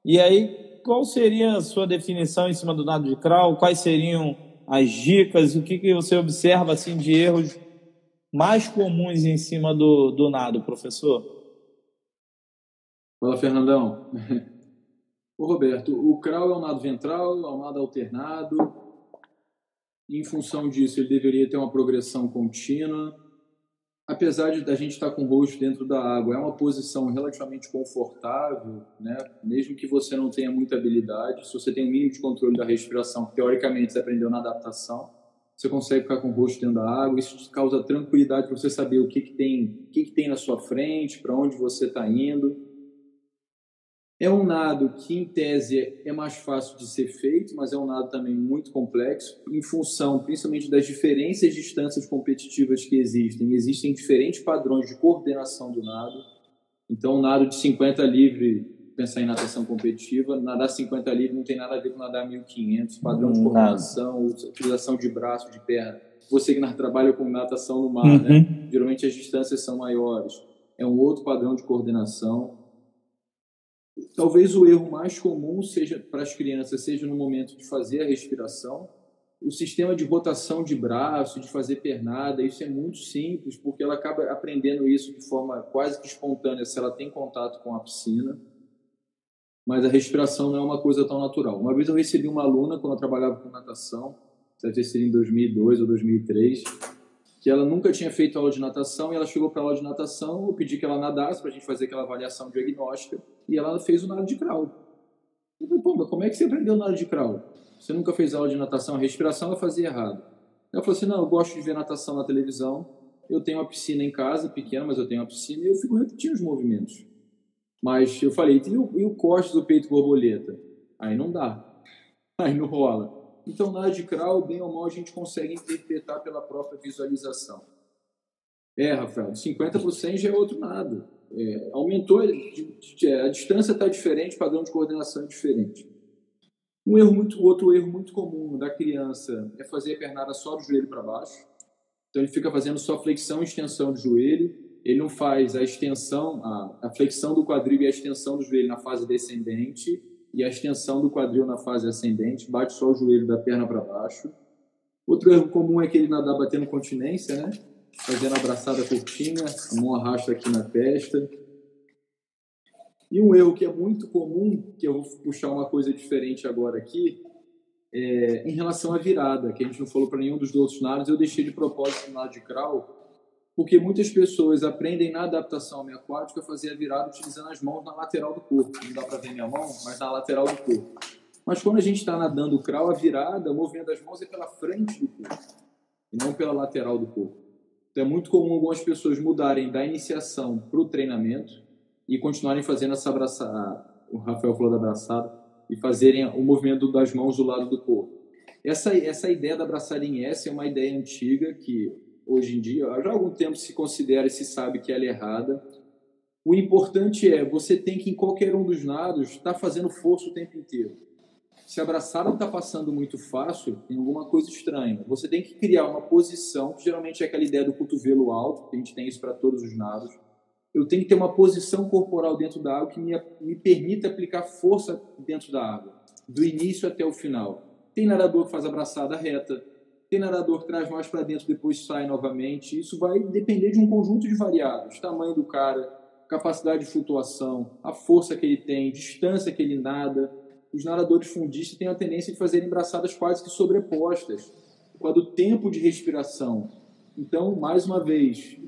E aí, qual seria a sua definição em cima do nado de crawl? Quais seriam as dicas? O que você observa assim, de erros mais comuns em cima do nado, professor? Fala, Fernandão. Ô, Roberto, o crawl é um nado ventral, é um nado alternado. Em função disso, ele deveria ter uma progressão contínua. Apesar de a gente estar com o rosto dentro da água, é uma posição relativamente confortável, né? Mesmo que você não tenha muita habilidade, se você tem um mínimo de controle da respiração, que teoricamente você aprendeu na adaptação, você consegue ficar com o rosto dentro da água. Isso causa tranquilidade para você saber o que tem na sua frente, para onde você está indo. É um nado que, em tese, é mais fácil de ser feito, mas é um nado também muito complexo, em função, principalmente, das diferentes distâncias competitivas que existem. Existem diferentes padrões de coordenação do nado. Então, um nado de 50 livre, pensar em natação competitiva, nadar 50 livre não tem nada a ver com nadar 1.500, padrão de coordenação, utilização de braço, de perna. Você que trabalha com natação no mar, né? Geralmente as distâncias são maiores. É um outro padrão de coordenação. Talvez o erro mais comum seja para as crianças seja no momento de fazer a respiração. O sistema de rotação de braço, de fazer pernada, isso é muito simples, porque ela acaba aprendendo isso de forma quase que espontânea se ela tem contato com a piscina. Mas a respiração não é uma coisa tão natural. Uma vez eu recebi uma aluna, quando eu trabalhava com natação, deve ter sido em 2002 ou 2003, que ela nunca tinha feito aula de natação, e ela chegou para a aula de natação, eu pedi que ela nadasse para a gente fazer aquela avaliação diagnóstica, e ela fez o nado de crawl. Eu falei, pô, mas como é que você aprendeu o nado de crawl? Você nunca fez aula de natação, a respiração ela fazia errado. Ela falou assim, não, eu gosto de ver natação na televisão, eu tenho uma piscina em casa, pequena, mas eu tenho uma piscina, e eu fico repetindo os movimentos. Mas eu falei, e o coste do peito borboleta? Aí não dá, aí não rola. Então, nado de crawl, bem ou mal, a gente consegue interpretar pela própria visualização. Rafael, de 50 por 100 já é outro nado. Aumentou, a distância está diferente, o padrão de coordenação é diferente. Outro erro muito comum da criança é fazer a pernada só do joelho para baixo. Então, ele fica fazendo só flexão e extensão do joelho. Ele não faz a extensão, a flexão do quadril e a extensão do joelho na fase descendente e a extensão do quadril na fase ascendente, bate só o joelho da perna para baixo. Outro erro comum é que ele nadar batendo continência, né? Fazendo a abraçada curtinha, a mão arrasta aqui na testa. E um erro que é muito comum, que eu vou puxar uma coisa diferente agora aqui, em relação à virada, que a gente não falou para nenhum dos outros nados, eu deixei de propósito no nado de crawl, porque muitas pessoas aprendem na adaptação aquática a fazer a virada utilizando as mãos na lateral do corpo. Não dá para ver minha mão, mas na lateral do corpo. Mas quando a gente está nadando o crawl, a virada, o movimento das mãos é pela frente do corpo, e não pela lateral do corpo. Então é muito comum algumas pessoas mudarem da iniciação para o treinamento e continuarem fazendo essa abraçada, o Rafael falou da abraçada, e fazerem o movimento das mãos do lado do corpo. Essa ideia da abraçada em S é uma ideia antiga que hoje em dia, já há algum tempo se considera e se sabe que ela é errada. O importante você tem que, em qualquer um dos nados, estar fazendo força o tempo inteiro. Se a abraçada está passando muito fácil, tem alguma coisa estranha. Você tem que criar uma posição, que geralmente é aquela ideia do cotovelo alto, que a gente tem isso para todos os nados. Eu tenho que ter uma posição corporal dentro da água que me permita aplicar força dentro da água, do início até o final. Tem nadador que faz abraçada reta, tem nadador que traz mais para dentro, depois sai novamente. Isso vai depender de um conjunto de variáveis. Tamanho do cara, capacidade de flutuação, a força que ele tem, distância que ele nada. Os nadadores fundistas têm a tendência de fazerem braçadas quase que sobrepostas, por causa do tempo de respiração. Então, mais uma vez,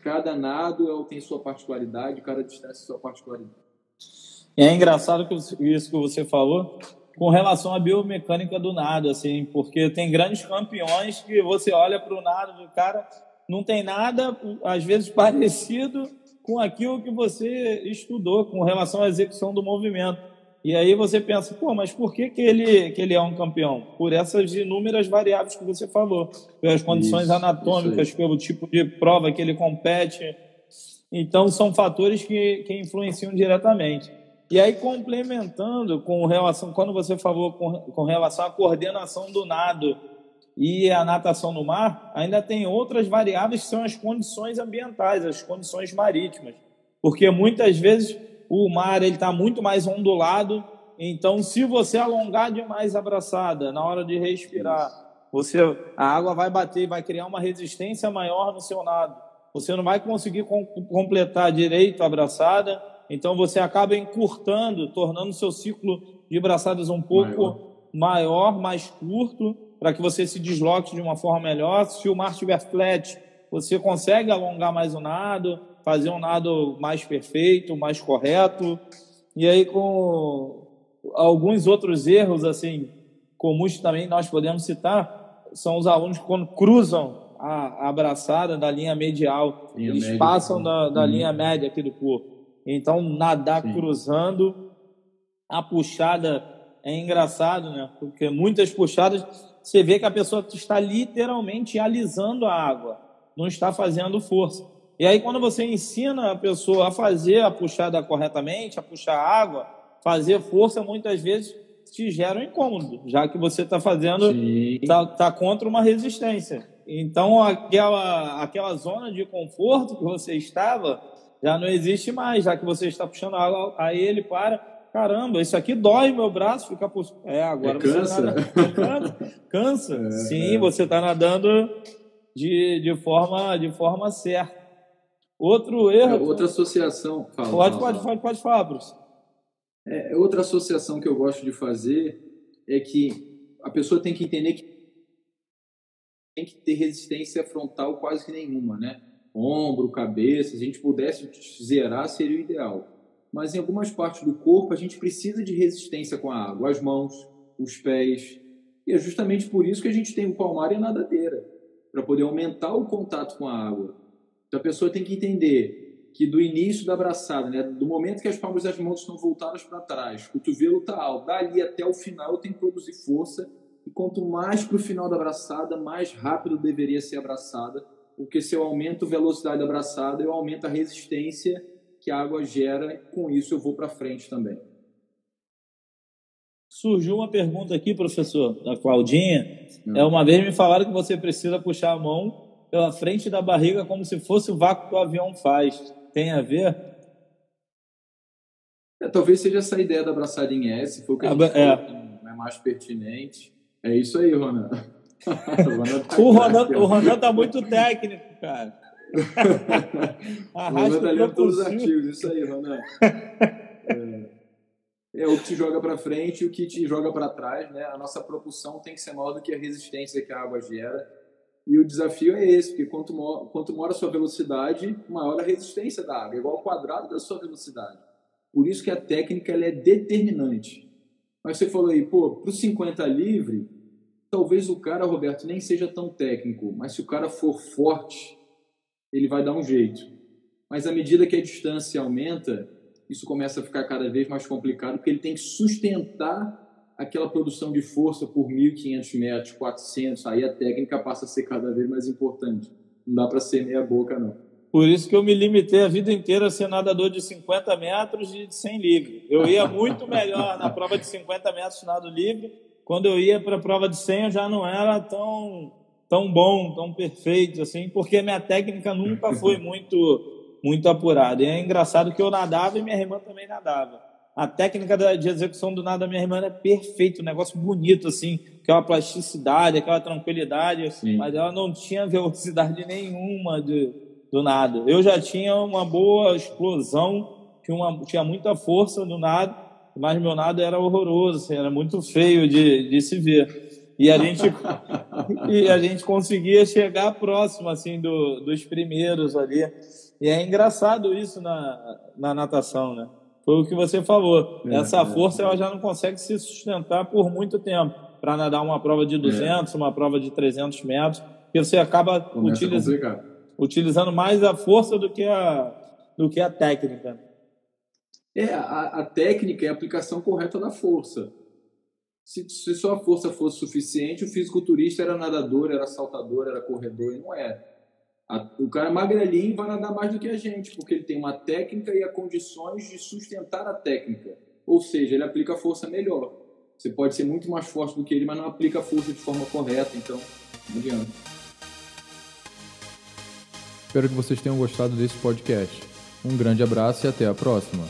cada nado tem sua particularidade, cada distância sua particularidade. É engraçado isso que você falou, com relação à biomecânica do nado, assim, porque tem grandes campeões que você olha para o nado do cara, não tem nada, às vezes, parecido com aquilo que você estudou com relação à execução do movimento. E aí você pensa, pô, mas por que ele é um campeão? Por essas inúmeras variáveis que você falou, pelas condições anatômicas, pelo tipo de prova que ele compete. Então, são fatores que influenciam diretamente. E aí, complementando com relação, quando você falou com relação à coordenação do nado e a natação no mar, ainda tem outras variáveis que são as condições ambientais, as condições marítimas. Porque muitas vezes o mar está muito mais ondulado, então se você alongar demais a braçada na hora de respirar, a água vai bater e vai criar uma resistência maior no seu nado. Você não vai conseguir completar direito a braçada, então você acaba encurtando, tornando o seu ciclo de braçadas um pouco maior, mais curto, para que você se desloque de uma forma melhor. Se o mar estiver flat, você consegue alongar mais o nado, fazer um nado mais perfeito, mais correto. E aí, com alguns outros erros assim comuns também nós podemos citar, são os alunos que quando cruzam a braçada da linha medial, eles passam da linha média aqui do corpo. Então, nadar cruzando, a puxada é engraçado, né? Porque muitas puxadas, você vê que a pessoa está literalmente alisando a água, não está fazendo força. E aí, quando você ensina a pessoa a fazer a puxada corretamente, a puxar a água, fazer força, muitas vezes te gera um incômodo, já que você está fazendo, está contra uma resistência. Então, aquela zona de conforto que você estava já não existe mais, já que você está puxando água, aí ele para, caramba, isso aqui dói meu braço, fica puxando. Agora você cansa. Sim, você está nadando de forma certa. Outro erro... outra associação... Pode falar, Bruce. Outra associação que eu gosto de fazer é que a pessoa tem que entender que tem que ter resistência frontal quase que nenhuma, né? Ombro, cabeça, se a gente pudesse zerar seria o ideal. Mas em algumas partes do corpo a gente precisa de resistência com a água, as mãos, os pés. E é justamente por isso que a gente tem o palmar e a nadadeira, para poder aumentar o contato com a água. Então a pessoa tem que entender que do início da braçada, né, do momento que as palmas das mãos estão voltadas para trás, o cotovelo está alto, dali até o final eu tenho que produzir força, e quanto mais para o final da braçada, mais rápido deveria ser a braçada, porque se eu aumento a velocidade da braçada, eu aumento a resistência que a água gera, e com isso eu vou para frente também. Surgiu uma pergunta aqui, professor, da Claudinha. Uma vez me falaram que você precisa puxar a mão pela frente da barriga como se fosse o vácuo que o avião faz. Tem a ver? Talvez seja essa ideia da braçada em S, foi o que a gente falou, é mais pertinente. É isso aí, Ronan. O Ronan tá muito técnico, cara. Ronan tá lendo todos os artigos, isso aí, Ronan. O que te joga para frente e o que te joga para trás, né? A nossa propulsão tem que ser maior do que a resistência que a água gera. E o desafio é esse, porque quanto maior a sua velocidade, maior a resistência da água, igual ao quadrado da sua velocidade. Por isso que a técnica ela é determinante. Mas você falou aí, para o 50 livre, talvez o cara, Roberto, nem seja tão técnico, mas se o cara for forte, ele vai dar um jeito. Mas à medida que a distância aumenta, isso começa a ficar cada vez mais complicado, porque ele tem que sustentar aquela produção de força por 1.500 metros, 400, aí a técnica passa a ser cada vez mais importante. Não dá para ser meia boca, não. Por isso que eu me limitei a vida inteira a ser nadador de 50 metros e de 100 livre. Eu ia muito melhor na prova de 50 metros de nado livre. Quando eu ia para a prova de 100, eu já não era tão bom, tão perfeito, assim, porque minha técnica nunca foi muito apurada. E é engraçado que eu nadava e minha irmã também nadava. A técnica de execução do nado da minha irmã é perfeita, um negócio bonito, assim, aquela plasticidade, aquela tranquilidade, assim, mas ela não tinha velocidade nenhuma do nado. Eu já tinha uma boa explosão, tinha muita força no nado, mas meu nado era horroroso, assim, era muito feio de se ver. E a gente conseguia chegar próximo assim, dos primeiros ali. E é engraçado isso na natação, né? Foi o que você falou. Essa força ela já não consegue se sustentar por muito tempo para nadar uma prova de 200, uma prova de 300 metros, porque você acaba utilizando mais a força do que a técnica. A técnica é a aplicação correta da força. Se só a força fosse suficiente, o fisiculturista era nadador, era saltador, era corredor, e não é. O cara magrelinho vai nadar mais do que a gente, porque ele tem uma técnica e as condições de sustentar a técnica. Ou seja, ele aplica a força melhor. Você pode ser muito mais forte do que ele, mas não aplica a força de forma correta, então não adianta. Espero que vocês tenham gostado desse podcast. Um grande abraço e até a próxima.